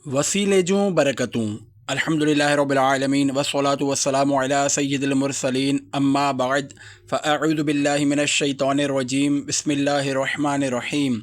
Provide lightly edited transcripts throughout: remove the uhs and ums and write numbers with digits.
वसीले जूं बरकतूं। अल्हम्दुलिल्लाहि रब्बिल आलमीन वस्सलातु वस्सलामु अला सय्यिदिल मुरसलीन अम्मा बाद फ़अऊज़ु बिल्लाहि मिनश शैतानिर रजीम बिस्मिल्लाहिर रहमानिर रहीम।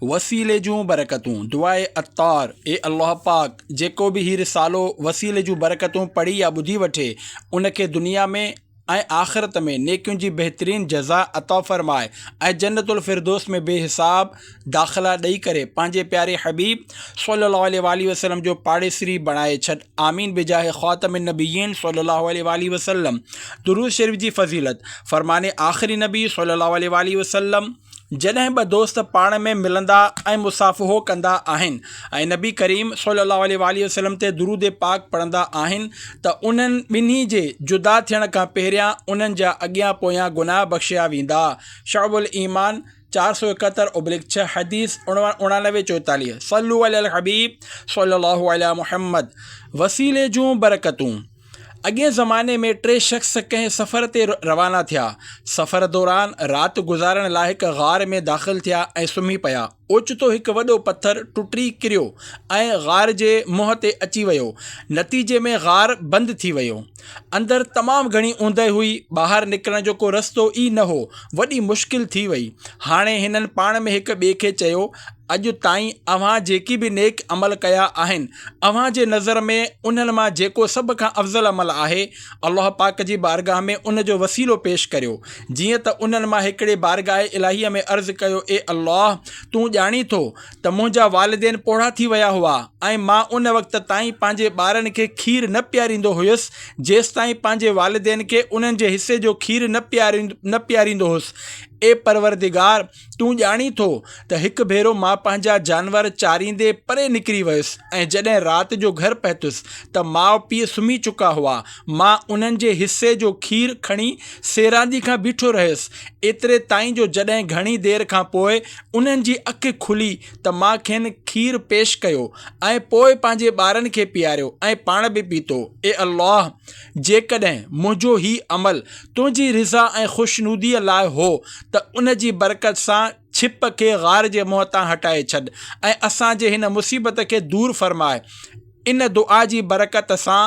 वसीले जूं बरकतूं दुआए अत्तार। ए अल्लाह पाक जेको भी ही रिसालो वसीले जूं बरकतूं पढ़ी या ॿुधी वठे उनखे दुनिया में ऐं आख़िरत में नेकियुनि जी बहितरीन जज़ा अता फ़रमाए ऐं जन्नतुल फ़िरदौस में बेहिसाब दाख़िला ॾेई करे पंहिंजे प्यारे हबीब सल्लल्लाहु अलैहि वसल्लम जो पाड़ेसरी बणाए छॾ। आमीन बिजाहे ख़ातमिन नबिय्यीन सल्लल्लाहु अलैहि वसल्लम। दुरूद शरीफ़ जी फ़ज़ीलत। फ़रमाने आख़िरी नबी सल्लल्लाहु अलैहि वसल्लम जॾहिं ॿ दोस्त पाण में मिलंदा ऐं मुसाफ़िहो कंदा आहिनि ऐं नबी करीम सल्लल्लाहु अलैहि वसल्लम ते दुरूद पाक पढ़ंदा आहिनि त उन्हनि ॿिन्ही जे जुदा थियण खां पहिरियां उन्हनि जा अॻियां पोयां गुनाह बख़्शिया वेंदा। शअबुल ईमान 471/6 हदीस 9944। सल्लु अलल हबीब सल्लल्लाहु अलैहि मुहम्मद। वसीले जूं बरकतूं। अॻे ज़माने में 3 शख़्स कंहिं सफ़र ते रवाना थिया। सफ़र दौरान राति गुज़ारण लाइ हिकु ग़ार में दाख़िल थिया ऐं सुम्ही पिया। ओचितो हिकु वॾो पथर टुटी किरियो ऐं ग़ार जे मुंहं ते अची वियो। नतीजे में ग़ार बंदि थी वियो। अंदरि तमामु घणी ऊंदहि हुई। ॿाहिरि निकिरण जो को रस्तो ई न हो। वॾी मुश्किल थी वई। हाणे हिननि पाण में हिक ॿिए खे चयो, अॼु ताईं अव्हां जेकी बि नेक अमल कया आहिनि अव्हां जे नज़र में उन्हनि मां जेको सभ खां अफ़ज़ल अमल आहे अल्लाह पाक जी बारगाह में उन जो वसीलो पेश करियो। जीअं त उन्हनि मां हिकिड़े बारगाह इलाहीअ में अर्ज़ु कयो, ए अल्लाह तूं ॼाणी थो त मुंहिंजा वालिदैन पोढ़ा थी विया हुआ ऐं मां उन वक़्त ताईं पंहिंजे ॿारनि खे खीर न पीआरींदो हुयुसि जेसि ताईं पंहिंजे वालिदैन खे उन्हनि जे हिसे जो खीर न पीआरींदो हुउसि। ए परवरदिगार तूं ॼाणी थो त हिकु भेरो मां पंहिंजा जानवर चारींदे परे निकिरी वियुसि ऐं जॾहिं राति जो घर पहुतुसि त माउ पीउ सुम्ही चुका हुआ। मां उन्हनि जे हिसे जो खीर खणी सेरांदी खां बीठो रहियुसि एतिरे ताईं जो जॾहिं घणी देरि खां पोइ उन्हनि जी अखि खुली त मां खेनि खीर पेश कयो ऐं पोइ पंहिंजे ॿारनि खे पीआरियो ऐं पाण बि पीतो। ए अल्लाह जेकॾहिं मुंहिंजो ही अमल तुंहिंजी रिज़ा ऐं ख़ुशनुदीअ लाइ हो त उन जी बरकत सां छिप खे ग़ार जे मुंहं तां हटाए छॾ ऐं असांजे हिन मुसीबत खे दूर फ़रमाए। इन दुआ जी बरकत सां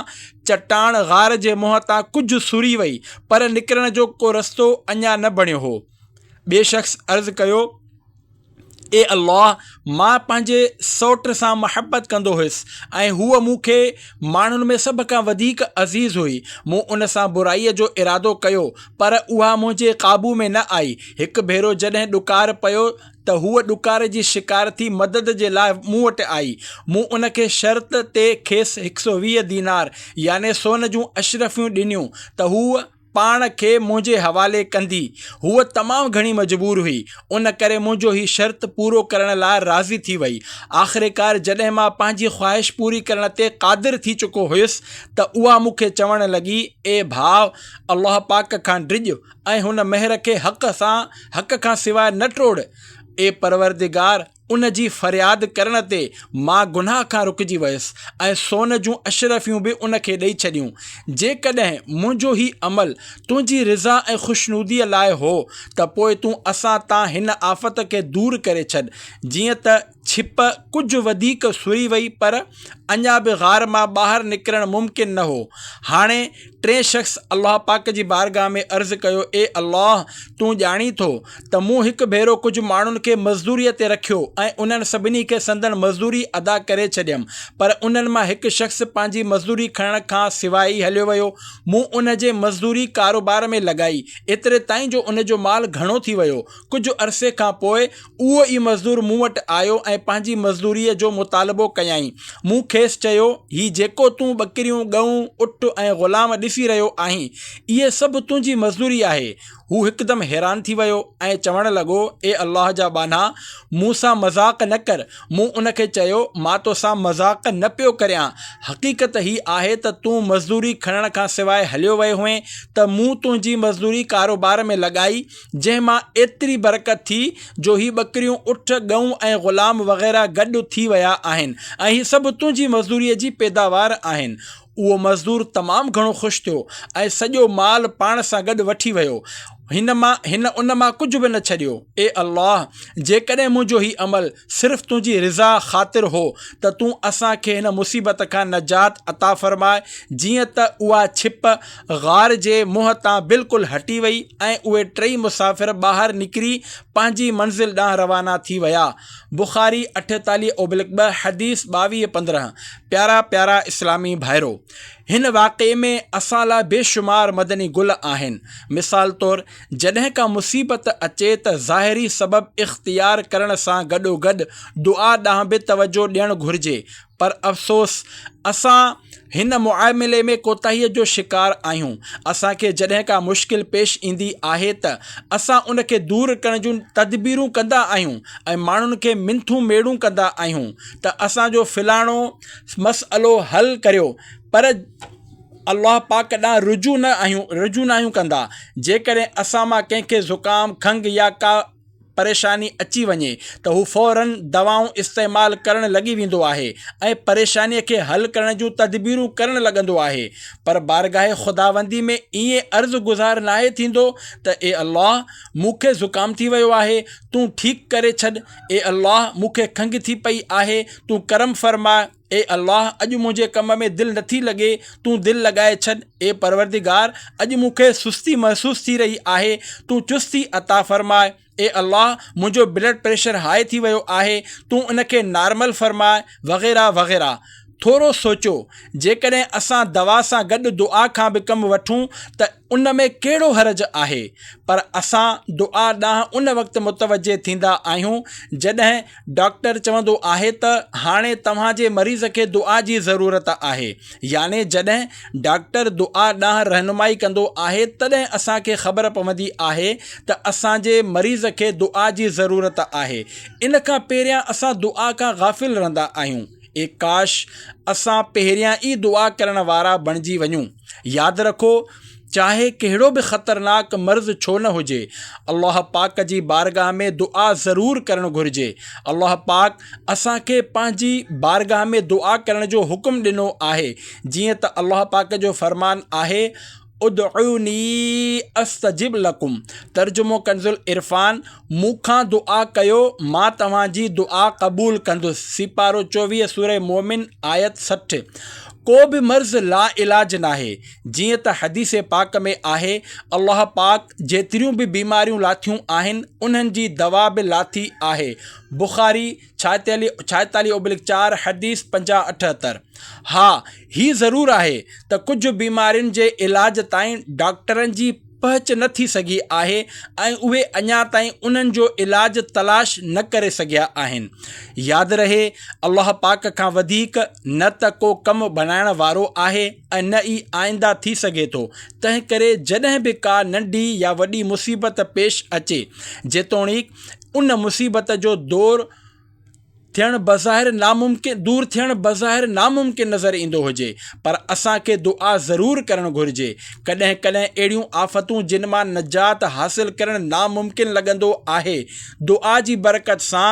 चट्टान ग़ार जे मुंहं तां कुझु सुरी वई पर निकिरण जो को रस्तो अञा न बणियो हो। ॿिए शख़्स अर्ज़ु कयो, ए अल्लाह मां पंहिंजे सौट सां मुहबत कंदो हुयुसि ऐं हूअ मूंखे माण्हुनि में सभ खां वधीक अज़ीज़ हुई। मूं उन सां बुराईअ जो इरादो कयो पर उहा मुंहिंजे क़ाबू में न आई। हिकु भेरो जॾहिं ॾुकार पियो त हूअ ॾुकार जी शिकारती मदद जे लाइ मूं वटि आई। मूं उनखे शर्त ते खेसि 120 दीनार याने सोन जूं अशरफियूं ॾिनियूं त हूअ पाण खे मुंहिंजे हवाले कंदी। हूअ तमामु घणी मजबूर हुई, उन करे मुंहिंजो ही शर्त पूरो करण लाइ राज़ी थी वई। आख़िरकार जॾहिं मां पंहिंजी ख़्वाहिश पूरी करण ते क़ादिर थी चुको हुयुसि त उहा मूंखे चवणु लॻी, ए भाउ अल्लाह पाक खां डिॼ ऐं हुन महर खे हक़ खां सवाइ न टोड़। ए परवरदिगार उन जी फ़रियाद करण ते मां गुनाह खां रुकिजी वियुसि ऐं सोन जूं अशरफियूं बि उन खे ॾेई छॾियूं। जेकॾहिं मुंहिंजो ही अमल तुंहिंजी रिज़ा ऐं ख़ुशनुदीअ लाइ हो त पोइ तूं असां तां हिन आफ़त खे दूर करे छॾ। जीअं त छिप कुझु वधीक सुरी वई पर अञा बि ग़ार मां ॿाहिरि निकिरणु मुमकिन न हो। हाणे 3 शख़्स अल्लाह पाक जी बारगाह में अर्ज़ु कयो, ए अल्लाह तूं ॼाणी थो त मूं हिकु भेरो कुझु माण्हुनि खे मज़दूरीअ ते रखियो ऐं उन्हनि सभिनी खे संदन मज़दूरी अदा करे छॾियमि पर उन्हनि मां हिकु शख़्स पंहिंजी मज़दूरी खणण खां सवाइ ई हलियो वियो। मूं उन जे मज़दूरी कारोबार में लॻाई एतिरे ताईं जो उन जो माल घणो थी वियो। कुझु अरसे खां पोइ उहो ई मज़दूर मूं वटि आयो ऐं पंहिंजी मज़दूरीअ जो मुतालबो कयाईं। मूं खेसि चयो, ही जेको तूं ॿकरियूं ॻऊं उठ ऐं ग़ुलाम ॾिसी रहियो आहीं इहे सभु तुंहिंजी मज़दूरी आहे। हू हिकदमि हैरान थी वियो ऐं चवणु लॻो, ए अल्लाह जा बाना मूं सां मज़ाक़ न कर। मूं उनखे चयो, मां तोसां मज़ाक़ न पियो करियां। हक़ीक़त ही आहे त तूं मज़दूरी खणण खां सवाइ हलियो वियो हुएं त मूं तुंहिंजी मज़दूरी कारोबार में लॻाई जंहिं मां एतिरी बरकत थी जो ही ॿकरियूं उठ ॻऊं ऐं ग़ुलाम वग़ैरह गॾु थी विया आहिनि ऐं ही सभु तुंहिंजी मज़दूरीअ जी पैदावार आहिनि। उहो मज़दूर तमामु घणो ख़ुशि थियो ऐं सॼो माल पाण सां गॾु वठी वियो। हिन उन मां कुझु बि न छॾियो। ए अल्लाह, जेकॾहिं मुंहिंजो ही अमल सिर्फ़ु तुंहिंजी रिज़ा ख़ातिर हो त तूं असांखे हिन मुसीबत खां नजात अता फ़रमाए, जीअं त उहा छिप ग़ार जे मुंहं तां बिल्कुलु हटी वई ऐं उहे टई मुसाफ़िर ॿाहिरि निकिरी पंहिंजी मंज़िल ॾांहुं रवाना थी विया। बुख़ारी 48/2 हदीस 22-15। प्यारा प्यारा इस्लामी भाइरो, हिन वाक़े में असां लाइ बेशुमार मदनी गुल आहिनि। मिसाल तौरु, जॾहिं का मुसीबत अचे त ज़ाहिरी सबबु इख़्तियार करण सां गॾोगॾु दुआ ॾांहुं बि तवजो ॾियणु घुरिजे। पर अफ़सोस, असां हिन मुआमिले में कोताहीअ जो शिकार आहियूं। असांखे जॾहिं का मुश्किल पेश ईंदी आहे त असां उनखे दूरि करण जूं तदबीरूं कंदा आहियूं ऐं माण्हुनि खे मिंथूं मेड़ूं कंदा आहियूं त असांजो फ़लाणो मसइलो हल करियो, पर अल्लाह पाक ॾांहुं रुजू न आहियूं कंदा। जेकॾहिं असां मां कंहिंखे ज़ुकाम, खंघि या का परेशानी अची वञे त हू फ़ौरन दवाऊं इस्तेमालु करणु लॻी वेंदो आहे ऐं परेशानीअ खे हल करण जूं तदबीरूं करणु लॻंदो आहे। पर बारगाह ख़ुदावंदी में ईअं अर्ज़ु गुज़ार नाहे थींदो त ए अल्लाह, मूंखे ज़ुकाम थी वियो आहे, तूं ठीकु करे छॾ। ए अल्लाह, मूंखे खंघि थी पई आहे, तूं करम फ़रमा। ए अल्लाह, अॼु मुंहिंजे कम में दिलि नथी लॻे, तूं दिलि लॻाए छॾ। ए परवरदिगार, अॼु मूंखे सुस्ती महसूसु थी रही आहे, तूं चुस्ती अता फ़रमाए। ए अल्लाह, मुंहिंजो ब्लड प्रेशर हाई थी वियो आहे, तूं उनखे नॉर्मल फ़रमाए, वग़ैरह वग़ैरह। थोरो सोचो, जेकॾहिं असां दवा सां गॾु दुआ खां बि कमु वठूं त उन में कहिड़ो हर्ज आहे। पर असां दुआ ॾांहुं उन वक़्तु मुतवजे थींदा आहियूं जॾहिं डॉक्टर चवंदो आहे त हाणे तव्हांजे मरीज़ खे दुआ जी ज़रूरत आहे। याने जॾहिं डॉक्टर दुआ ॾांहुं रहनुमाई कंदो आहे तॾहिं असांखे ख़बर पवंदी आहे त असांजे मरीज़ खे दुआ जी ज़रूरत आहे। इन खां पहिरियां असां दुआ खां गाफ़िल रहंदा आहियूं। ए काश असां पहिरियां ई दुआ करण वारा बणिजी वञूं। यादि रखो, चाहे कहिड़ो बि ख़तरनाक मर्ज़ छो न हुजे, अल्लाह पाक जी बारगाह में दुआ ज़रूरु करणु घुरिजे। अल्लाह पाक असांखे पंहिंजी बारगाह में दुआ करण जो हुकुम ॾिनो आहे, जीअं त अल्लाह पाक जो फ़रमान आहे, उदउनी अस्तजिब लकुम। तर्जुमो कंज़ुल इरफ़ान, मूंखां दुआ कयो, मां तव्हांजी दुआ क़बूल कंदुसि। सिपारो 24 सूरह मोमिन आयत 60। को बि मर्ज़ ला इलाज नाहे। जीअं त हदीस पाक में आहे, अल्लाह पाक जेतिरियूं बि बीमारियूं लाथियूं आहिनि उन्हनि जी दवा बि लाथी आहे। बुख़ारी 46/4 हदीस 50-78। हा, ही ज़रूरु आहे त कुझु बीमारियुनि जे इलाज ताईं डॉक्टरनि जी पहुच न थी सघी आहे ऐं उहे अञा ताईं उन्हनि जो इलाज तलाश न करे सघिया आहिनि। यादि रहे, अल्लाह पाक खां वधीक न त को कमु बनाइण वारो आहे ऐं न ई आईंदा थी सघे थो। तंहिं करे जॾहिं बि का नंढी या वॾी मुसीबत पेश अचे, जेतोणीकि उन मुसीबत जो दूरि थियणु बज़ाहिर नामुमकिन नज़र ईंदो हुजे, पर असांखे दुआ ज़रूरु करणु घुरिजे। कॾहिं कॾहिं अहिड़ियूं आफ़तूं जिन मां निजात हासिलु करणु नामुमकिन लॻंदो आहे, दुआ जी बरकत सां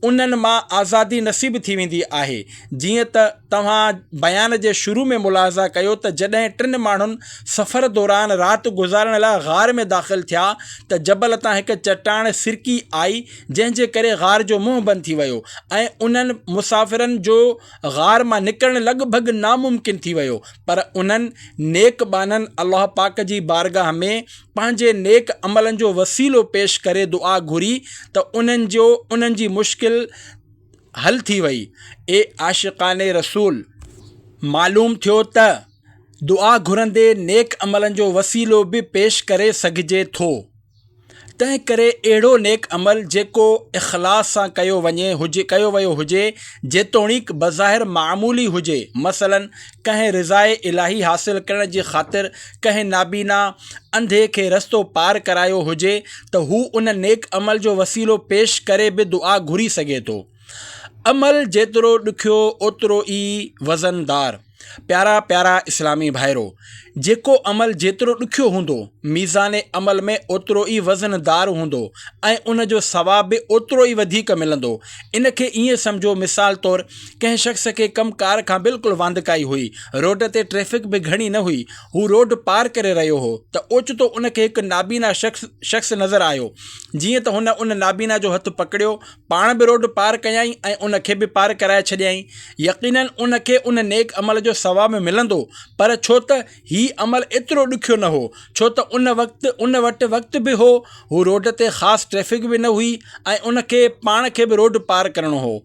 उन्हनि मां आज़ादी नसीब थी वेंदी आहे। जीअं त तव्हां बयान जे शुरू में मुलाज़ा कयो त जॾहिं 3 माण्हुनि सफ़र दौरान राति गुज़ारण लाइ ग़ार में दाख़िल थिया त जबल तां हिकु चट्टान सिरकी आई, जंहिंजे करे ग़ार जो मुंहुं बंदि थी वियो ऐं उन्हनि मुसाफ़िरनि जो ग़ार मां निकिरणु लॻभॻि नामुमकिन थी वियो। पर उन्हनि नेक बाननि अल्लाह पाक जी बारगाह में पंहिंजे नेक अमलनि जो वसीलो पेश करे दुआ घुरी त उन्हनि जी मुश्किल हल थी वई। ए आशिक़ाने रसूल, मालूम थियो त दुआ घुरंदे नेक अमलनि जो वसीलो बि पेश करे सघिजे थो। तंहिं करे अहिड़ो नेक अमल जेको इख़लास सां कयो वियो हुजे, जेतोणीकि बज़ाहिर मामूली हुजे, मसलन कंहिं रिज़ाए इलाही हासिल करण जी ख़ातिर कंहिं नाबीना अंधे खे रस्तो पार करायो हुजे, त हू उन नेक अमल जो वसीलो पेश करे बि दुआ घुरी सघे थो। अमल जेतिरो ॾुखियो ओतिरो ई वज़नदार। प्यारा प्यारा इस्लामी भाइरो, जेको अमल जेतिरो ॾुखियो हूंदो मीज़ान अमल में ओतिरो ई वज़नदार हूंदो ऐं उन जो सवाब बि ओतिरो ई वधीक मिलंदो। इन खे ईअं सम्झो, मिसाल तौरु कंहिं शख़्स खे कमकार खां बिल्कुलु वांदिकाई हुई, रोड ते ट्रैफ़िक बि घणी न हुई, हू रोड पार करे रहियो हो त ओचितो उन खे हिकु नाबीना शख़्स नज़र आयो। जीअं त हुन उन नाबीना जो हथु पकड़ियो, पाण बि रोड पार कयईं ऐं उन खे बि पार कराए छॾियईं। यकीनन उन खे उन नेक अमल जो सवाब मिलंदो, पर छो त ही अमल एतिरो ॾुखियो न हो, छो त उन वटि वक़्तु बि हो, हू रोड ते ख़ासि ट्रैफ़िक बि न हुई ऐं उन खे पाण खे बि रोड पार करणो हो।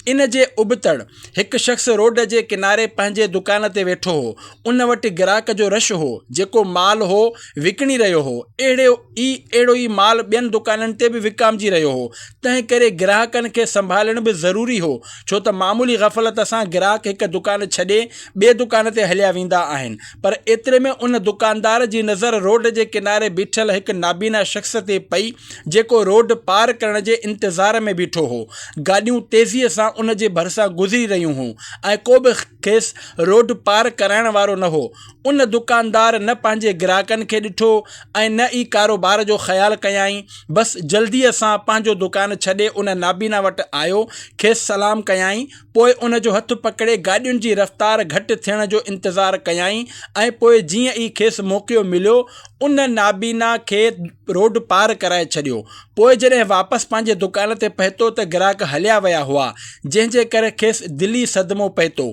इन जे उबतड़ हिकु शख़्स रोड जे किनारे पंहिंजे दुकान ते वेठो हो। उन वटि ग्राहक जो रश हो जेको माल हो विकिणी रहियो हो। अहिड़ो ई माल ॿियनि दुकाननि ते बि विकामजी रहियो हो। तंहिं करे ग्राहकनि खे संभालण बि ज़रूरी हो, छो त मामूली ग़फ़लत सां ग्राहक हिकु दुकान छॾे ॿिए दुकान ते हलिया वेंदा आहिनि। पर एतिरे में उन दुकानदार जी नज़र रोड जे किनारे बीठल हिकु नाबीना शख़्स ते पई जेको रोड पार करण जे इंतज़ार में बीठो हो। गाॾियूं तेज़ीअ सां उन जे भरिसां गुज़री रहियूं हुयूं ऐं को बि खेसि रोड पार कराइण वारो न हो। उन दुकानदार न पंहिंजे ग्राहकनि खे ॾिठो ऐं न ई कारोबार जो ख़्यालु कयाईं। बसि जल्दीअ सां पंहिंजो दुकान छॾे उन नाबीना वटि आयो, खेसि सलाम कयाईं, पोइ उन जो हथु पकड़े गाॾियुनि जी रफ़्तार घटि थियण जो इंतज़ारु कयाईं ऐं पोइ जीअं ई खेसि मौक़ो मिलियो उन नाबीना खे रोड पार कराए छॾियो। पोइ जॾहिं वापसि पंहिंजे दुकान ते पहुतो त ग्राहक हलिया विया हुआ, जंहिंजे करे खेसि दिली सदमो पहुतो।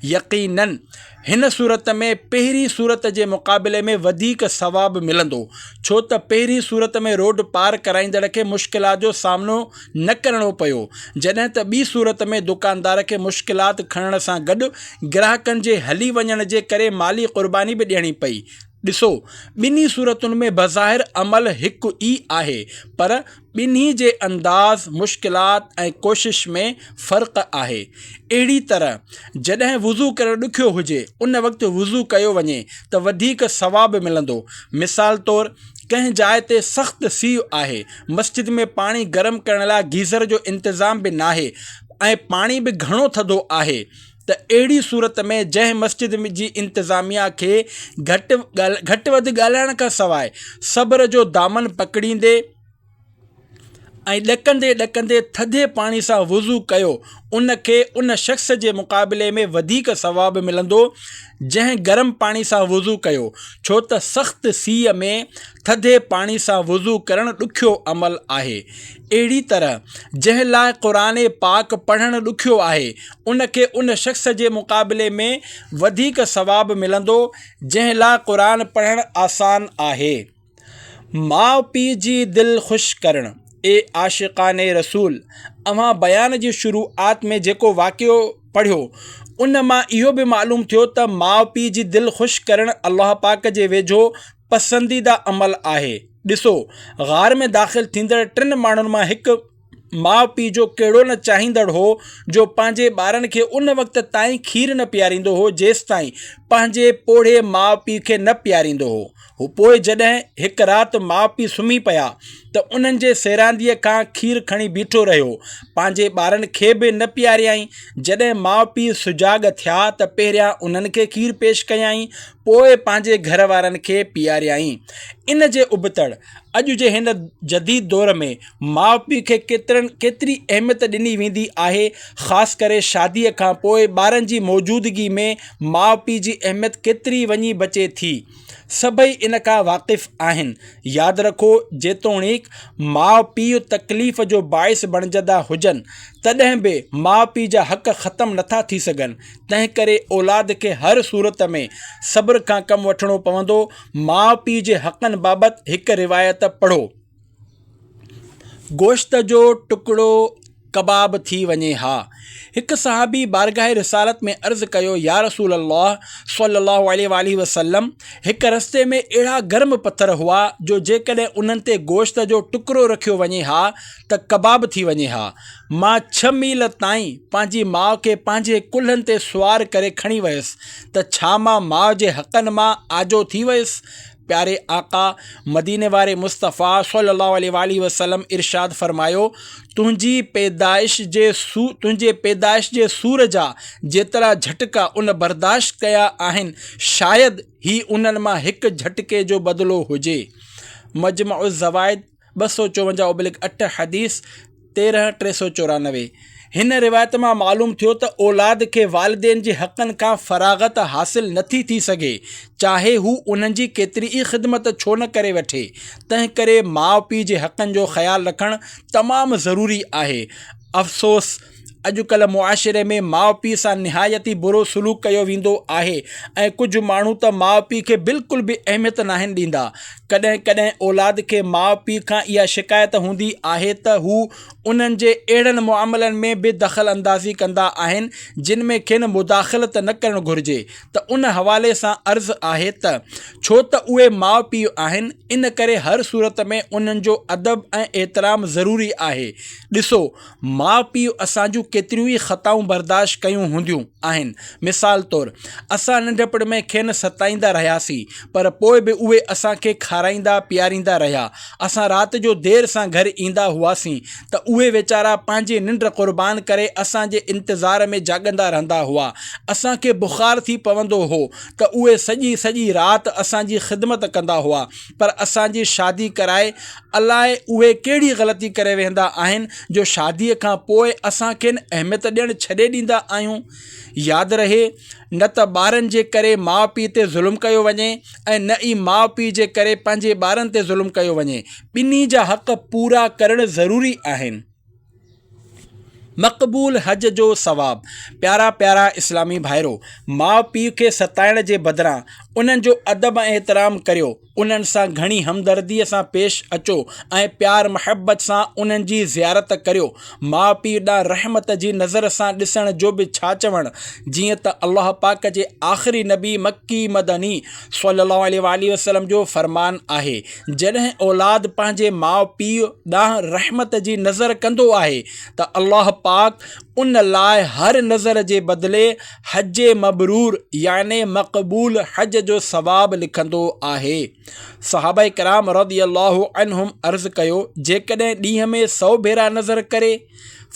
यकीनन हिन सूरत में पहिरीं सूरत जे मुक़ाबले में वधीक सवाबु मिलंदो, छो त पहिरीं सूरत में रोड पार कराईंदड़ खे मुश्किलात जो सामनो न करणो पियो, जॾहिं त ॿी सूरत में दुकानदार खे मुश्किलात खणण सां गॾु ग्राहकनि जे हली वञण जे करे माली क़ुर्बानी बि ॾियणी पई। ॾिसो, ॿिन्ही सूरतुनि में बज़ाहिर अमल हिकु ई आहे, पर ॿिन्ही जे अंदाज़, मुश्किलात ऐं कोशिश में फ़र्क़ु आहे। अहिड़ी तरह जॾहिं वुज़ू करणु ॾुखियो हुजे उन वक़्तु वुज़ू कयो वञे त वधीक सवाबु मिलंदो। मिसाल तौरु कंहिं जाइ ते सख़्तु सीउ आहे, मस्जिद में पाणी गरम करण लाइ गीज़र जो इंतज़ाम बि नाहे ऐं पाणी बि घणो थधो आहे, त अहिड़ी सूरत में जंहिं मस्जिद जी इंतिज़ामिया खे घटि वधि ॻाल्हाइण खां सवाइ सब्र जो दामन पकड़ींदे ऐं ॾकंदे ॾकंदे थधे पाणी सां वुज़ू कयो, उन खे उन शख़्स जे मुक़ाबले में वधीक सवाबु मिलंदो जंहिं गरम पाणी सां वुज़ू कयो, छो त सख़्तु सीअ में थधे पाणी सां वुज़ू करणु ॾुखियो अमल आहे। अहिड़ी तरह जंहिं लाइ क़ुरान पाक पढ़णु ॾुखियो आहे उन खे उन शख़्स जे मुक़ाबले में वधीक सवाबु मिलंदो जंहिं लाइ क़ुरान पढ़णु आसान आहे। माउ पीउ जी दिलि ख़ुशि करणु। ए आशिक़ाने रसूल, अव्हां बयान जी शुरूआत में जेको वाक़ियो पढ़ियो उन मां इहो बि मालूम थियो त माउ पीउ जी दिलि ख़ुशि करणु अल्लाह पाक जे वेझो पसंदीदा अमल आहे। ॾिसो, ग़ार में दाख़िल थींदड़ 3 माण्हुनि मां हिकु माउ पीउ जो कहिड़ो न चाहींदड़ हो जो पंहिंजे ॿारनि खे उन वक़्त ताईं खीर न पीआरींदो हो जेसि ताईं पंहिंजे पोढ़े माउ पीउ खे न पीआरींदो हो। पोइ जॾहिं हिकु राति माउ पीउ सुम्ही पिया त उन्हनि जे सेरांदीअ खां खीर खणी बीठो रहियो, पंहिंजे ॿारनि खे बि न पीआरियईं। जॾहिं माउ पीउ सुजाॻ थिया त पहिरियां उन्हनि खे खीर पेश कयईं, पोइ पंहिंजे घर वारनि खे पीआरियईं। इन जे उबतड़ अॼु जे हिन जदीद दौर में माउ पीउ खे केतिरी अहमियत ॾिनी वेंदी आहे। ख़ासि करे शादीअ खां पोइ ॿारनि जी मौजूदगी में माउ पीउ जी अहमियत केतिरी वञी बचे थी। सभई इन खां वाक़िफ़ आहिनि। यादि रखो, जेतोणीकि माउ पीउ तकलीफ़ जो बाइस बणिजंदा हुजनि तॾहिं बि माउ पीउ जा हक़ ख़तमु नथा थी सघनि। तंहिं करे औलाद खे हर सूरत में सब्र खां कमु वठिणो पवंदो। माउ पीउ जे हक़नि बाबति हिकु रिवायत पढ़ो। गोश्त जो टुकड़ो कबाब थी वञे हा। हिकु सहाबी बारगाह रिसालत में अर्ज़ु कयो, या रसूल अल्लाह सल्लल्लाहु अलैहि वसल्लम, हिकु रस्ते में अहिड़ा गर्म पथर हुआ जो जेकॾहिं उन्हनि ते गोश्त जो टुकड़ो रखियो वञे हा त कबाब थी वञे हा। मां 6 मील ताईं पंहिंजी माउ खे पंहिंजे कुल्हनि ते सुवार करे खणी वियुसि त छा मां माउ जे हक़नि मां आजो थी वियुसि? प्यारे आका मदीने वारे मुस्तफ़ा सल्लल्लाहु अलैहि वसल्लम इरशाद फरमायो, तुंहिंजी पैदाइश जे सूर जा जेतिरा झटका उन बर्दाश्त कया आहिनि, शायदि ही उन्हनि मां हिकु झटके जो बदिलो हुजे। मजमुअ ज़वाइद 254/8 हदीस 13394। हिन रिवायत मां मालूम थियो त औलाद खे वालिदेन जे हक़नि खां फ़राग़त हासिल नथी थी सघे, चाहे हू उन्हनि जी केतिरी ई ख़िदमत छो न करे वठे। तंहिं करे माउ पीउ जे हक़नि जो ख़्यालु रखणु तमामु ज़रूरी आहे। अफ़सोस, अॼुकल्ह मुआशिरे में माउ पीउ सां निहायती बुरो सलूक कयो वेंदो आहे ऐं कुझु माण्हू त माउ पीउ खे बिल्कुलु बि अहमियत नाहिनि ॾींदा। कॾहिं कॾहिं औलाद खे माउ पीउ खां इहा शिकायत हूंदी आहे त हू उन्हनि जे अहिड़नि मुआमलनि में बि दख़ल अंदाज़ी कंदा आहिनि जिन में खेनि मुदाख़लत न करणु घुरिजे। त उन हवाले सां अर्ज़ु आहे त छो त उहे माउ पीउ आहिनि, इन करे हर सूरत में उन्हनि जो अदब ऐं एतिराम ज़रूरी आहे। ॾिसो, माउ पीउ असांजूं केतिरियूं ई ख़ताऊं बर्दाश्त कयूं हूंदियूं आहिनि। मिसाल तौरु, असां नंढपण में खेनि सताईंदा रहियासीं, पर पोइ बि उहे असांखे खाराईंदा पीआरींदा रहिया। असां राति जो देरि सां घर ईंदा हुआसीं त उहे वीचारा पंहिंजी निंड क़ुर्बान करे असांजे इंतज़ार में जाॻंदा रहंदा हुआ। असांखे बुख़ार थी पवंदो हो त उहे सॼी राति असांजी ख़िदमत कंदा हुआ, पर असांजी शादी कराए अलाए उहे कहिड़ी ग़लती करे वेंदा आहिनि जो शादीअ खां पोइ असांखे अहमियत ॾियणु छॾे ॾींदा आहियूं। यादि रहे, न त ॿारनि जे करे माउ पीउ ते ज़ुल्म कयो वञे ऐं न ई माउ पीउ जे करे पंहिंजे ॿारनि ते ज़ुल्म कयो वञे। ॿिन्ही जा हक़ पूरा करणु ज़रूरी आहिनि। मक़बूल हज जो सवाब। प्यारा प्यारा इस्लामी भाइरो, माउ पीउ खे सताइण जे बदिरां उन्हनि जो अदब ऐं एतिराम करियो, उन्हनि सां घणी हमदर्दीअ सां पेश अचो ऐं प्यार मुहबत सां उन्हनि जी ज़ियारत करियो। माउ पीउ ॾांहुं रहमत जी नज़र सां ॾिसण जो बि छा चवणु, जीअं त अल्लाह पाक जे आख़िरी नबी मक्की मदनी सल्लल्लाहु अलैहि वसल्लम जो फ़रमान आहे, जॾहिं औलाद पंहिंजे माउ पीउ ॾांहुं रहमत जी नज़र कंदो आहे त अल्लाह पाक उन लाइ हर नज़र जे बदिले हज मबरूर याने मक़बूल हज जो सवाब लिखंदो आहे। सहाबा किराम रज़ियल्लाहु अन्हुम अर्ज़ु कयो, जेकॾहिं ॾींहं में 100 भेरा नज़र करे?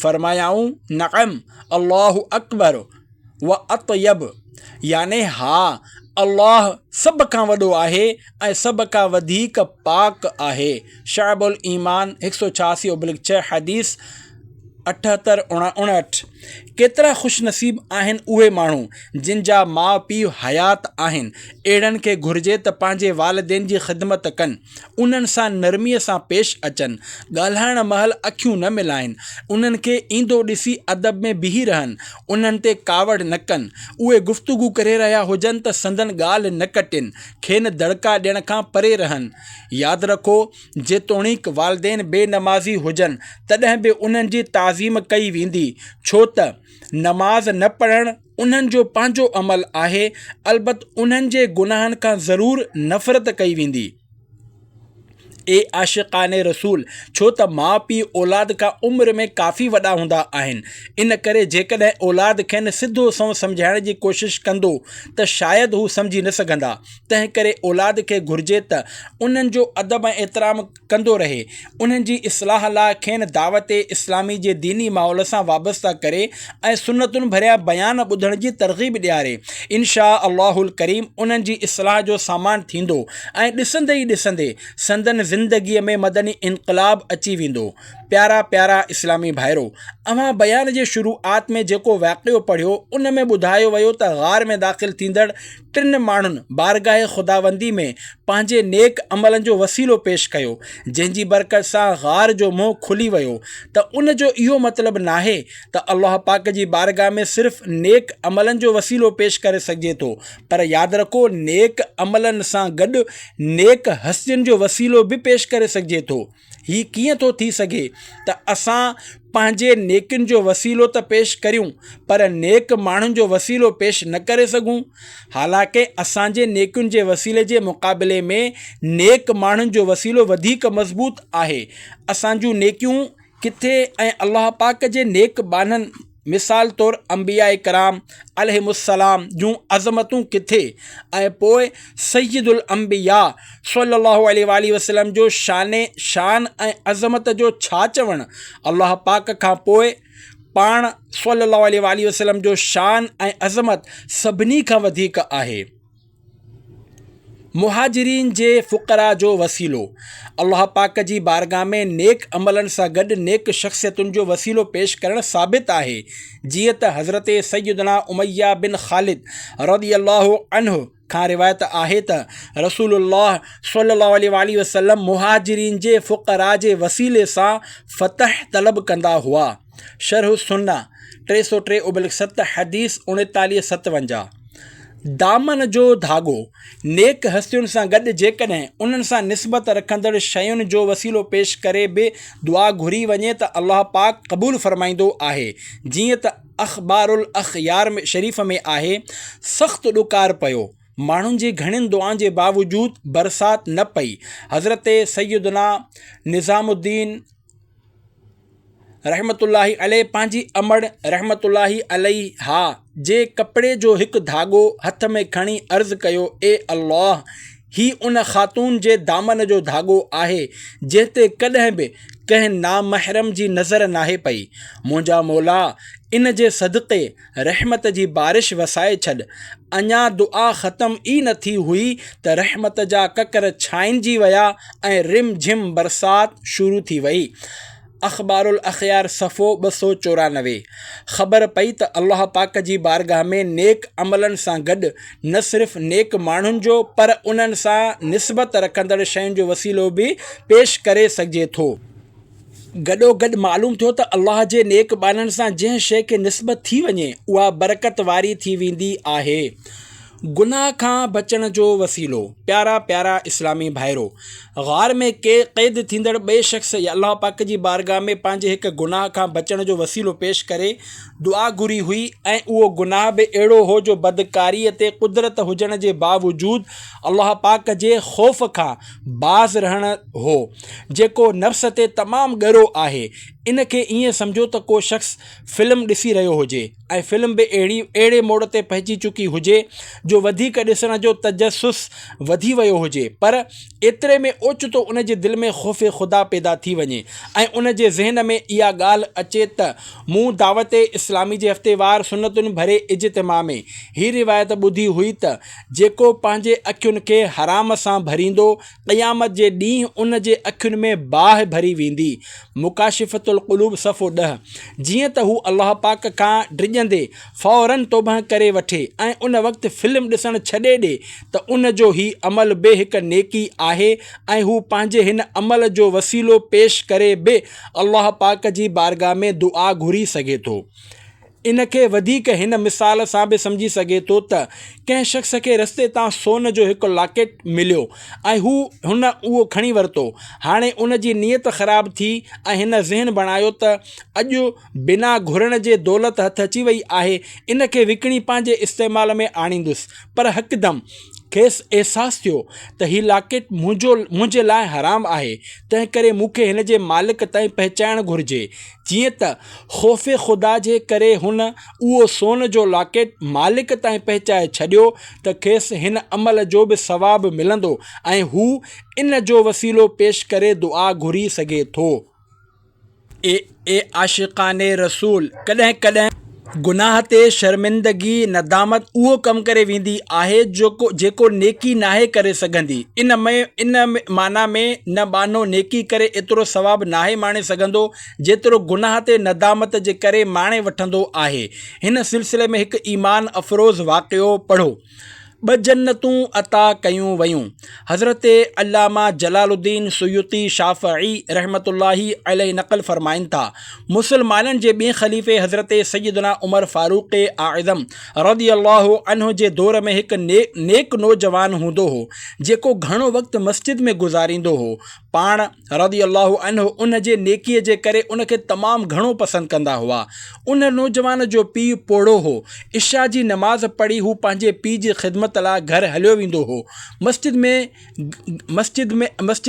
फरमायाऊं, नअम, अल्लाहु अकबर व अतयब, याने हा, अल्लाह सभ खां वॾो आहे ऐं सभ खां वधीक पाक आहे। शाअबुल ईमान 186/6 हदीस 78-59। केतिरा ख़ुशनसीब आहिनि उहे माण्हू जिन जा माउ पीउ हयात आहिनि। अहिड़नि खे घुरिजे त पंहिंजे वालिदेन जी ख़िदमत कनि, उन्हनि सां नरमीअ सां पेश अचनि, ॻाल्हाइण महिल अखियूं न मिलाइनि, उन्हनि खे ईंदो ॾिसी अदब में बीही रहनि, उन्हनि ते कावड़ न कनि। उहे गुफ़्तगू करे रहिया हुजनि त संदन ॻाल्हि न कटिनि, खेनि दड़का ॾियण खां परे रहनि। यादि रखो, जेतोणीक वालिदेन बेनमाज़ी हुजनि तॾहिं बि उन्हनि जी ताज़ीम कई वेंदी, छो त नमाज़ न पढ़णु उन्हनि जो पंहिंजो अमल आहे। अलबत्त उन्हनि जे गुनाहनि खां ज़रूरु नफ़रत कई वेंदी। ए आशिक़ाने रसूल, छो त माउ पीउ औलाद खां उमिरि में काफ़ी वॾा हूंदा आहिनि। इन करे जेकॾहिं औलाद खेनि सिधो संओं सम्झाइण जी कोशिशि कंदो त शायदि हू सम्झी न सघंदा। तंहिं करे औलाद खे घुरिजे त उन्हनि जो अदब ऐं एतिराम कंदो रहे, उन्हनि जी इस्लाह लाइ खेनि दावत इस्लामी जे दीनी माहौल सां वाबस्ता करे ऐं सुन्नतुनि भरिया बयान ॿुधण जी तरग़ीब ॾियारे। इनशा अल्लाहुल करीम उन्हनि जी इस्लाह जो सामान थींदो ऐं ॾिसंदे ई ॾिसंदे संदन ज़िंदगीअ में मदनी इनक़लाब अची वेंदो। प्यारा प्यारा इस्लामी भाइरो, अव्हां बयान जे शुरूआत में जेको वाक़ियो पढ़ियो उन में ॿुधायो वियो त ग़ार में दाख़िल थींदड़ 3 माण्हुनि बारगाह ख़ुदावंदी में पंहिंजे नेक अमलनि जो वसीलो पेश कयो, जंहिंजी बरकत सां ग़ार जो मुंहुं खुली वियो। त उन जो इहो मतिलबु नाहे त अल्लाह पाक जी बारगाह में सिर्फ़ु नेक अमलनि जो वसीलो पेश करे सघिजे थो, पर यादि रखो, नेक अमलनि सां गॾु नेक हस्तियुनि जो वसीलो बि पेश करे सघिजे थो। हीउ कीअं थो थी सघे त असां पंहिंजे नेकियुनि जो वसीलो त पेश करियूं पर नेक माण्हुनि जो वसीलो पेश न करे सघूं? हालांकि असांजे नेकियुनि जे वसीले जे मुक़ाबले में नेक माण्हुनि जो वसीलो वधीक मज़बूत आहे। असांजूं नेकियूं किथे ऐं अल्लाह पाक जे नेक बाननि मिसाल तौरु अंबिया कराम अलैहिमुस्सलाम जूं अज़मतूं किथे ऐं पोइ सय्यदुल अंबिया सल्लल्लाहु अलैहि वसल्लम जो शान ऐं अज़मत जो छा चवणु। अल्लाह पाक खां पोइ पाण सल्लल्लाहु अलैहि वसल्लम जो शान ऐं अज़मत सभिनी खां वधीक आहे। मुहाजिरीन जे फ़ुक़रा जो वसीलो। अल्लाह पाक जी बारगाह में नेक अमलनि सां गॾु नेक शख़्सियतुनि जो वसीलो पेश करणु साबित आहे। जीअं त हज़रत सैयदना उमैया बिन ख़ालिद रज़ियल्लाहु अन्हु खां रिवायत आहे त रसूलुल्लाह सल्लल्लाहु अलैहि वसल्लम मुहाजिरीन जे फ़ुक़रा जे वसीले सां फ़तह तलब कंदा हुआ। शरह सुन्ना 303/7 हदीस 3957। दामन जो धाॻो। नेक हस्तियुनि सां गॾु जेकॾहिं उन्हनि सां निस्बत रखंदड़ शयुनि जो वसीलो पेश करे बि दुआ घुरी वञे त अल्लाह पाक क़बूल फ़रमाईंदो आहे। जीअं त अख़बारुल अख़यार में शरीफ़ में आहे, सख़्तु ॾुकार पियो, माण्हुनि जी घणियुनि दुआउनि जे बावजूदु बरसाति न पई। हज़रत सैयदना निज़ामुद्दीन रहमतुल्लाहि अलैहि पंहिंजी अमड़ रहमतुल्लाहि अलैहा जे कपिड़े जो हिकु धाॻो हथ में खणी अर्ज़ु कयो, ए अल्लाह, ही उन ख़ातून जे दामन जो धाॻो आहे जंहिं ते कॾहिं बि कंहिं नामहरम जी नज़र नाहे पई। मुंहिंजा मौला, इन जे सदक़े रहमत जी बारिश वसाए छॾ। अञा दुआ ख़तम ई न थी हुई त रहमत जा ककर छाइंजी विया ऐं रिम झिम बरसाति शुरू थी वई। अख़बारुल अख़यार सफ़ो 294। ख़बर पई त अल्लाह पाक जी बारगाह में नेक अमलनि सां गॾु न सिर्फ़ु नेक माण्हुनि जो पर उन्हनि सां निस्बत रखंदड़ शयुनि जो वसीलो बि पेश करे सघिजे थो। गॾोगॾु मालूम थियो त अल्लाह जे नेक बाननि सां जंहिं शइ खे निस्बत थी वञे उहा बरकत वारी थी वेंदी आहे। गुनाह खां बचण जो वसीलो। प्यारा प्यारा इस्लामी भाइरो, ग़ार में क़ैद थींदड़ ॿिए शख़्स अल्लाह पाक जी बारगाह में पंहिंजे हिकु गुनाह खां बचण जो वसीलो पेश करे दुआ घुरी हुई ऐं उहो गुनाह बि अहिड़ो हो जो बदकारीअ ते कुदरत हुजण जे बावजूदु अल्लाह पाक जे ख़ौफ़ खां बाज़ रहण हो, जेको नफ़्स ते तमामु ॻरो आहे। इन खे ईअं सम्झो त को शख़्स फ़िल्म ॾिसी रहियो हुजे ऐं फ़िल्म बि अहिड़े मोड़ ते पहुची चुकी हुजे जो वधीक ॾिसण जो तजसुस वधी वियो हुजे, पर एतिरे में ओचितो उन जे दिलि में ख़ौफ़ ख़ुदा पैदा थी वञे ऐं उन जे ज़हन में इहा ॻाल्हि अचे त मूं दावत इस्लामी जे हफ़्तेवार सुनतुनि भरे इज्तिमा में हीअ रिवायत ॿुधी हुई त जेको पंहिंजे अखियुनि खे हराम सां भरींदो, क़यामत जे ॾींहुं उन जे अखियुनि में बाहि भरी वेंदी। मुकाशिफ़तुल क़ुलूब सफ़ो 10। जीअं त हू अल्लाह पाक खां डिॼंदे फ़ौरन तौबह करे वठे ऐं उन वक़्तु फ़िल्म ॾिसणु छॾे ॾे त उन जो ही अमल बि हिकु नेकी आहे ऐं हू पंहिंजे हिन अमल जो वसीलो पेश करे बि अल्लाह पाक जी बारगाह में दुआ घुरी सघे थो। इन खे वधीक हिन मिसाल सां बि सम्झी सघे थो त कंहिं शख़्स खे रस्ते तां सोन जो हिकु लॉकेट मिलियो ऐं हुन उहो खणी वरितो। हाणे उन जी नीयत ख़राब थी ऐं हिन ज़हन बणायो त अॼु बिना घुरण जे दौलत हथ अची वई आहे, इन खे विकिणी पंहिंजे इस्तेमाल में आणींदुसि। पर हिकदमि खेसि अहसासु थियो त हीउ लॉकेट मुंहिंजे लाइ हराम आहे, तंहिं करे मूंखे हिन जे मालिक ताईं पहुचाइणु घुरिजे। जीअं त ख़ौफ़ ख़ुदा जे करे हुन उहो सोन जो लॉकेट मालिक ताईं पहुचाए छॾियो त खेसि हिन अमल जो बि सवाबु मिलंदो ऐं हू इन जो वसीलो पेश करे दुआ घुरी सघे थो। ए आशिक़ाने रसूल, कॾहिं कॾहिं गुनाह ते शर्मिंदगी नदामत उहो कमु करे वेंदी आहे जेको नेकी नाहे करे सघंदी। इन माना में न बानो नेकी करे एतिरो सवाबु नाहे माणे सघंदो जेतिरो गुनाह ते नदामत जे करे माणे वठंदो आहे। हिन सिलसिले में हिकु ईमान अफ़रोज़ वाक़ियो पढ़ो। 2 जन्नतूं अता कयूं वयूं। हज़रत अल्लामा जलालुद्दीन सुयूती शाफ़ई रहमतुल्लाहि अलैहि नक़ल फ़रमाइनि था, मुसलमाननि जे ॿिए ख़लीफ़े हज़रत सैयदना उमर फ़ारूक़ आज़म रज़ियल्लाहु अन्हु जे दौर में हिकु नेक नौजवान हूंदो हो जेको घणो वक़्तु मस्जिद में गुज़ारींदो हो। पाण रज़ी अल्लाहु अन्हु उन जे नेकीअ जे करे उनखे तमामु घणो पसंदि कंदा हुआ। उन नौजवान जो पीउ पोड़ो हो। इशा जी नमाज़ पढ़ी हू पंहिंजे पीउ जी ख़िदमत लाइ घर हलियो वेंदो हो। मस्जिद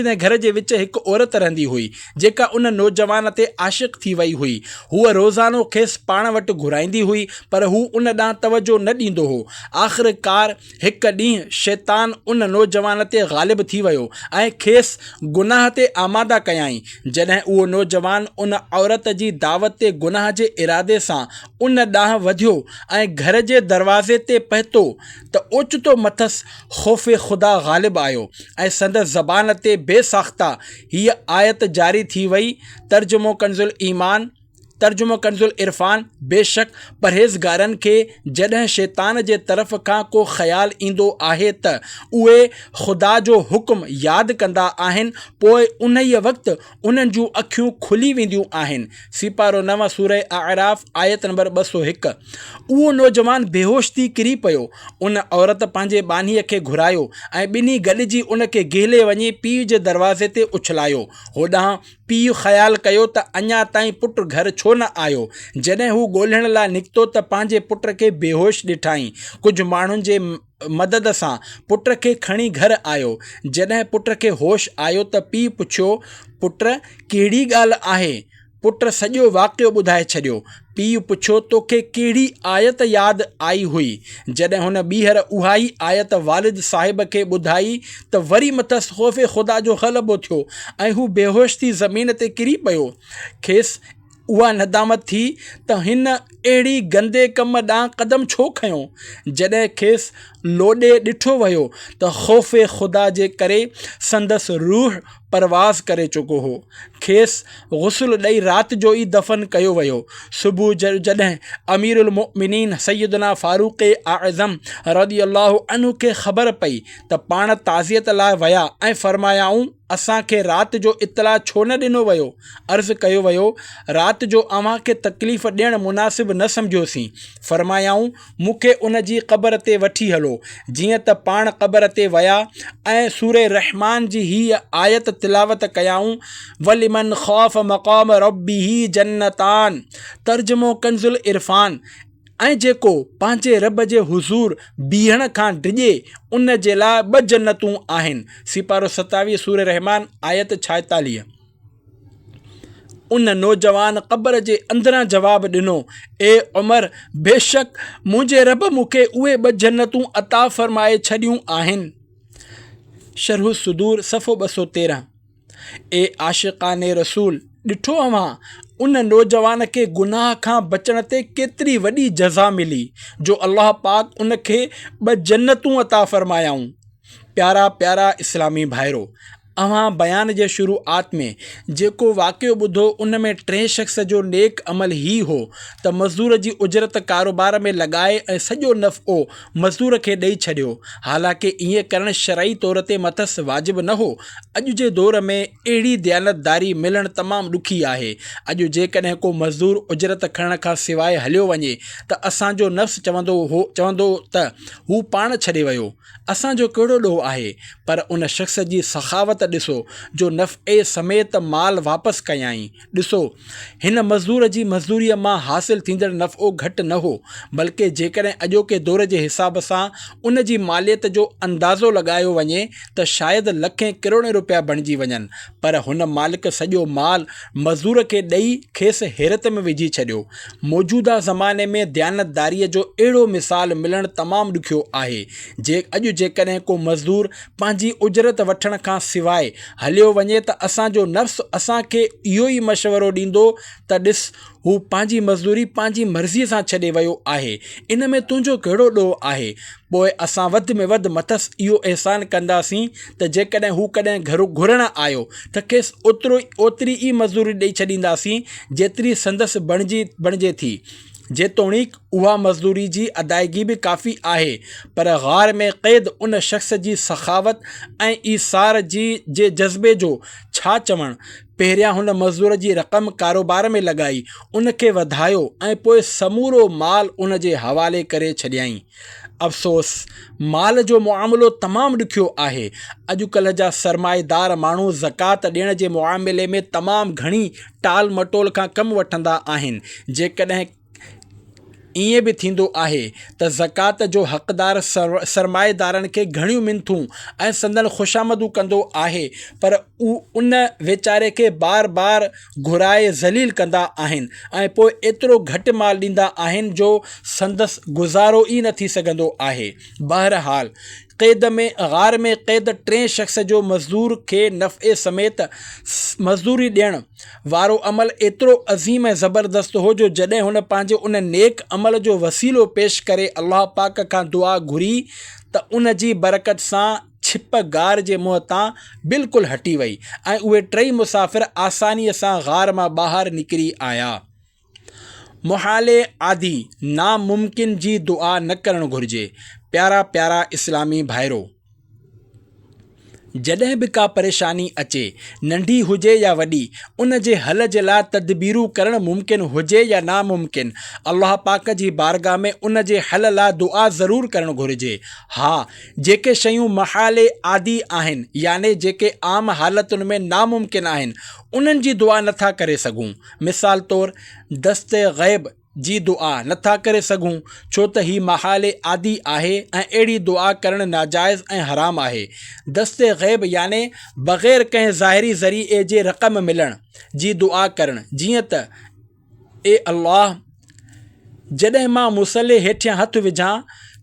ऐं घर जे विच हिकु औरत रहंदी हुई जेका उन नौजवान ते आशिक़ थी वई हुई। हूअ रोज़ानो खेसि पाण वटि घुराईंदी हुई पर हू उन ॾांहुं तवजो न ॾींदो हो। आख़िरकार हिकु ॾींहुं शैतान उन नौजवान ते ग़ालिब थी वियो ऐं खेसि गुनाह ते आमादा कयाई। जॾहिं उहो नौजवान उन औरत जी दावत ते गुनाह जे इरादे सां उन ॾांहुं वधियो ऐं घर जे दरवाज़े ते पहुतो त ओचितो मथसि ख़ौफ़े ख़ुदा ग़ालिब आयो ऐं संदसि ज़बान ते बेसाख़्ता हीअ आयत जारी थी वई। तर्जुमो कंज़ुल इरफ़ान। बेशक परहेज़गारनि खे जॾहिं शैतान जे तरफ़ खां को ख़्यालु ईंदो आहे त उहे ख़ुदा जो हुकुम यादि कंदा आहिनि पोइ उन ई वक़्तु उन्हनि जूं अखियूं खुली वेंदियूं आहिनि। सिपारो 9 सूरह आराफ़ आयत नंबर 201। उहो नौजवान बेहोश थी किरी पियो। उन औरत पंहिंजे बानीअ खे घुरायो ऐं ॿिन्ही गॾिजी उनखे गेले वञी पीउ जे दरवाज़े ते उछलायो। होॾां पीउ ख़्यालु कयो त अञा ताईं पुटु घर छो न आयो। जॾहिं हू ॻोल्हण लाइ निकितो त पंहिंजे पुट खे बेहोश ॾिठाई। कुझु माण्हुनि जे मदद सां पुट खे खणी घर आयो। जॾहिं पुट खे होश आयो त पीउ पुछियो, पुट कहिड़ी ॻाल्हि आहे? पुट सॼो वाक़ियो ॿुधाए छॾियो। पीउ पुछियो, तोखे कहिड़ी आयत यादि आई हुई? जॾहिं हुन ॿीहर उहा ई आयत वालिद साहिब खे ॿुधाई त वरी मथसि ख़ौफ़े ख़ुदा जो ग़लबो थियो ऐं हू बेहोश थी ज़मीन ते किरी पियो। खेसि उहा नदामत थी त हिन अहिड़ी गंदे कम ॾांहुं क़दम छो खयों। जॾहिं खेसि लोॾे ॾिठो वियो त ख़ौफ़े ख़ुदा जे करे संदसि रूह परवाज़ करे चुको हो। खेसि ग़ुस्ल ॾेई राति जो ई दफ़न कयो वियो। सुबुह जॾहिं अमीरुल मोमिनीन सैयदना फारूक़ आज़म रज़ी अल्लाहु अन्हु खे ख़बर पई त पाण ताज़ियत लाइ विया ऐं फ़रमायाऊं, असांखे राति जो इतला छो न ॾिनो वियो? अर्ज़ु कयो वियो, राति जो अव्हांखे तकलीफ़ ॾियणु मुनासिब न सम्झियोसीं। फ़रमायाऊं, मूंखे उन जी क़बर ते वठी हलो। जीअं त पाण क़बर ते विया ऐं सूरह रहमान जी हीअ आयत तिलावत कयाऊं, वलिमन ख़ौफ़ मक़ाम रब्बिही जन्नतान। तर्जुमो कंज़ुल इरफ़ान। ऐं जेको पंहिंजे रब जे हुज़ूर बीहण खां डिॼे उन जे लाइ 2 जन्नतूं आहिनि। सिपारो 27 सूरह रहमान आयत 46। उन नौजवान क़बर जे अंदरां जवाबु ॾिनो, ए उमर, बेशक मुंहिंजे रब मूंखे उहे 2 जन्नतूं अता फ़रमाए छॾियूं आहिनि। शरह सुदूर सफ़ो 213। ए आशिक़ाने रसूल, ॾिठो अव्हां उन नौजवान खे गुनाह खां बचण ते केतिरी वॾी जज़ा मिली जो अल्लाह पाक उन खे 2 जन्नतूं अता फ़रमायाऊं। प्यारा प्यारा इस्लामी भाइरो, अव्हां बयान जे शुरूआत में जेको वाक़ियो ॿुधो उन में 3 शख़्स जो नेक अमल ही हो त मज़दूर जी उजरत कारोबार में लॻाए ऐं सॼो नफ़ो मज़दूर खे ॾेई छॾियो। हालांकि ईअं करणु शरई तौर ते मथसि वाजिबु न हो। अॼु जे दौर में अहिड़ी दयानतदारी मिलणु तमामु ॾुखी आहे। अॼु जेकॾहिं को मज़दूर उजरत खणण खां सवाइ हलियो वञे त असांजो नफ़्स चवंदो त हू पाण छॾे वियो। असांजो कहिड़ो ॾोह आहे? पर उन शख़्स जी सख़ावत ॾिसो जो नफ़े समेत माल वापसि कयाई। ॾिसो, हिन मज़दूर जी मज़दूरीअ मां हासिलु थींदड़ नफ़ो घटि न हो, बल्कि जेकॾहिं अॼोके दौर जे हिसाब सां उन जी मालियत जो अंदाज़ो लॻायो वञे त शायदि लखें किरोड़ें रुपया बणिजी वञनि। पर हुन मालिक सॼो माल मज़दूर खे ॾेई खेसि हैरत में विझी छॾियो। मौजूदा ज़माने में दयानतदारीअ जो अहिड़ो मिसाल मिलणु तमामु ॾुखियो आहे। अॼु जेकॾहिं को मज़दूर पंहिंजी उजरत वठण खां सवाइ हलियो वञे त असांजो नफ़्स असांखे इहो ई मशवरो ॾींदो त ॾिस, हू पंहिंजी मज़दूरी पंहिंजी मर्ज़ीअ सां छॾे वियो आहे। इन में तुंहिंजो कहिड़ो ॾोह आहे? पोइ असां वधि में वधि मथसि इहो अहसान कंदासीं त जेकॾहिं हू कॾहिं घुरण आयो त खेसि ओतिरी ई मज़दूरी ॾेई छॾींदासीं जेतिरी संदसि बणिजे थी। जेतोणीकि उहा मज़दूरी जी अदायगी बि काफ़ी आहे, पर ग़ार में क़ैद उन शख़्स जी सख़ावत ऐं ईसार जे जज़्बे जो छा चवणु। पहिरियां हुन मज़दूर जी रक़म कारोबार में लॻाई, उन खे वधायो ऐं पोइ समूरो माल उन जे हवाले करे छॾियईं। अफ़सोस, माल जो मुआमिलो तमामु ॾुखियो आहे। अॼुकल्ह जा सरमाएदार माण्हू ज़कात ॾियण जे मुआमिले में तमामु घणी टाल मटोल खां कमु वठंदा आहिनि। जेकॾहिं ईअं बि थींदो आहे त ज़कात जो हक़दार सरमाएदारनि खे घणियूं मिनथूं ऐं संदन ख़ुशामदूं कंदो आहे, पर उन वीचारे खे बार बार घुराए ज़लील कंदा आहिनि ऐं पोइ एतिरो घटि माल ॾींदा आहिनि जो संदसि गुज़ारो ई न थी सघंदो आहे। बहरहाल, ग़ार में क़ैद 3 शख़्स जो मज़दूर खे नफ़े समेत मज़दूरी ॾियण वारो अमल एतिरो अज़ीम ऐं ज़बरदस्त हो जो जॾहिं हुन पंहिंजे उन नेक अमल जो वसीलो पेश करे अल्लाह पाक खां दुआ घुरी त उन जी बरकत सां छिप गार जे मुंहं तां बिल्कुलु हटी वई ऐं उहे 3 मुसाफ़िर आसानीअ सां ग़ार मां ॿाहिरि निकिरी आया। मुहाले आदि नामुमकिन जी दुआ न करणु घुरिजे। प्यारा प्यारा इस्लामी भाइरो, जॾहिं बि का परेशानी अचे, नंढी हुजे या वॾी, उन जे हल जे लाइ तदबीरूं करणु मुमकिन हुजे या नामुमकिन, अल्लाह पाक जी बारगाह में उन जे हल लाइ दुआ ज़रूरु करणु घुरिजे। हा, जेके शयूं महाले आदि आहिनि, याने जेके आम हालतुनि में नामुमकिन आहिनि, उन्हनि जी दुआ नथा करे सघूं। मिसाल तौरु दस्ते ग़ैब जी दुआ नथा करे सघूं, छो त ही महाले आदि आहे ऐं अहिड़ी दुआ करणु नाजाइज़ ऐं हराम आहे। दस्ते ग़ैब याने बग़ैर कंहिं ज़ाहिरी ज़रिए जे रक़म मिलण जी दुआ करणु, जीअं त ए अल्लाह, जॾहिं मां मुसले हेठियां हथु विझां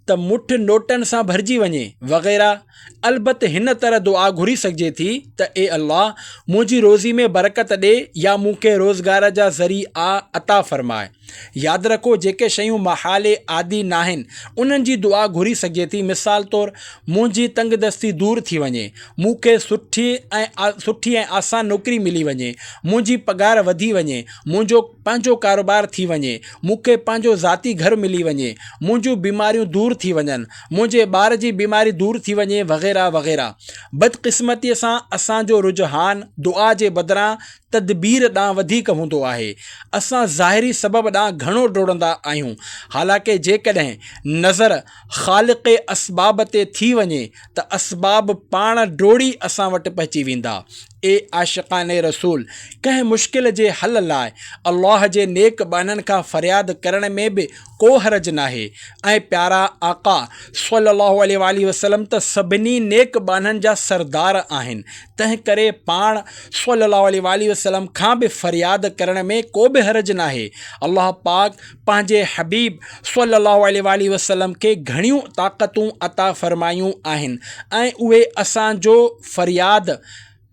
त मुठ नोटनि सां भरिजी वञे वग़ैरह। अलबत हिन तरह दुआ घुरी सघिजे थी त ए अल्लाह, मुंहिंजी रोज़ी में बरकत ॾे या मूंखे रोज़गार जा ज़रिया अता फ़रमाए। यादि रखो, जेके शयूं महाले आदि नाहिनि, उन्हनि जी दुआ घुरी सघिजे थी। मिसाल तौरु, मुंहिंजी तंगदस्ती दूरि थी वञे, मूंखे सुठी ऐं आसान नौकिरी मिली वञे, मुंहिंजी पघार वधी वञे, मुंहिंजो पंहिंजो कारोबार थी वञे, मूंखे पंहिंजो ज़ाती घर मिली वञे, मुंहिंजूं बीमारियूं दूरि थी वञनि, मुंहिंजे ॿार जी बीमारी दूरि थी वञे वग़ैरह वग़ैरह। बदक़िस्मतीअ सां असांजो रुझान दुआ जे बदिरां तदबीर ॾांहुं वधीक हूंदो आहे। असां ज़ाहिरी सबब ॾांहुं घणो डोड़ंदा आहियूं। हालांकि जेकॾहिं नज़र ख़ालिक़े असबाब ते थी वञे त असबाब पाण डोड़ी असां वटि पहुची वेंदा। ए आशिक़ाने रसूल, कंहिं मुश्किल जे हल लाइ अल्लाह जे नेक बाननि खां फ़रियाद करण में बि को हर्ज नाहे। ऐं प्यारा आका सल्लल्लाहु अलैहि वसल्लम त सभिनी नेक बाननि जा सरदार आहिनि। तंहिं करे पाण सल्लल्लाहु अलैहि वसल्लम खां बि फ़रियाद करण में को बि हर्ज नाहे। अल्लाह पाक पंहिंजे हबीब सल्लल्लाहु अलैहि वसल्लम खे घणियूं ताक़तूं अता फ़रमायूं आहिनि ऐं उहे असांजो फ़रियाद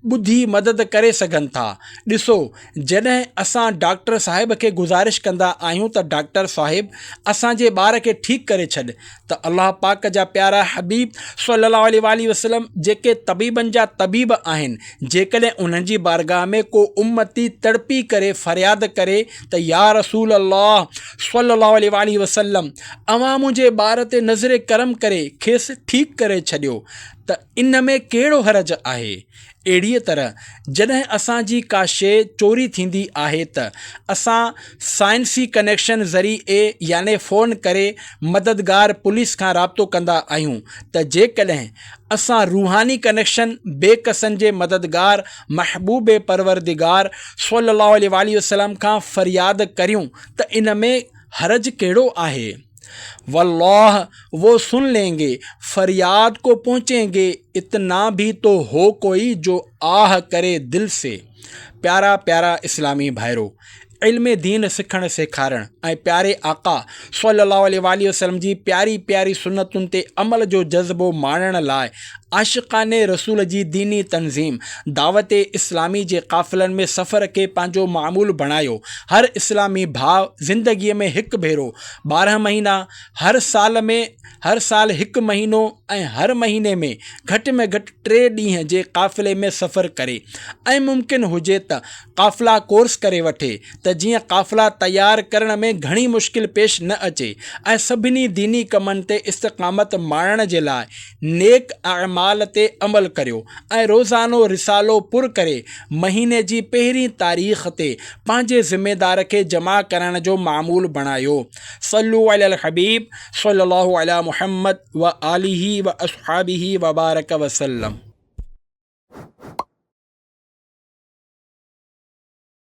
ॿुधी मदद करे सघनि था। ॾिसो, जॾहिं असां डॉक्टर साहिब खे गुज़ारिश कंदा आहियूं त डॉक्टर साहिब असांजे ॿार खे ठीकु करे छॾ, त अल्लाह पाक जा प्यारा हबीब सल्लल्लाहु अलैहि वसल्लम जेके तबीबनि जा तबीब आहिनि, जेकॾहिं उन्हनि जी बारगाह में को उम्मती तड़पी करे फ़रियाद करे त या रसूल अल्लाह सल्लल्लाहु अलैहि वसल्लम, अवां मुंहिंजे ॿार ते नज़रे करम करे खेसि ठीकु करे छॾियो, त इन में कहिड़ो हर्ज आहे। अहिड़ीअ तरह जॾहिं असांजी का शइ चोरी थींदी आहे त असां साइंसी कनेक्शन ज़रिए याने फ़ोन करे मददगार पुलिस खां राब्तो कंदा आहियूं, त जेकॾहिं असां रूहानी कनेक्शन बेकसनि जे मददगार महबूब परवरदिगार सल्लल्लाहु अलैहि वसल्लम खां फ़रियाद करियूं त इन में हर्ज कहिड़ो आहे। वल्लाह वो सुन लेंगे, फरियाद को पहुँचेंगे, इतना भी तो हो कोई जो आह करे दिल से। प्यारा प्यारा इस्लामी भाइरो, इल्म दीन सिखणु सेखारणु ऐं प्यारे आका सल्लल्लाहु अलैहि वसल्लम जी प्यारी प्यारी सुन्नतुनि ते अमल जो जज़्बो माणण लाइ आशिक़ाने रसूल जी दीनी तंज़ीम दावत इस्लामी जे क़ाफ़िलनि में सफ़र खे पंहिंजो मामूल बणायो। हर इस्लामी भाउ ज़िंदगीअ में हिकु भेरो 12 महीना, हर साल हिकु महीनो ऐं हर महीने में घटि 3 ॾींहं जे क़ाफ़िले में सफ़र करे ऐं मुमकिन हुजे त क़ाफ़िला कोर्स करे वठे त जीअं क़ाफ़िला तयारु करण में घणी मुश्किल पेश न अचे ऐं सभिनी दीनी कमनि ते इस्तिक़ामत माणण जे लाइ नेक अमाल ते अमल करियो ऐं रोज़ानो रिसालो पुर करे महीने जी पहिरीं तारीख़ ते पंहिंजे ज़िमेदार खे जमा करण जो मामूल बणायो। सल्लु अलल हबीब सल्लल्लाहु अला मुहम्मद व आलिही व अस्हाबिही व बारक वसल्लम।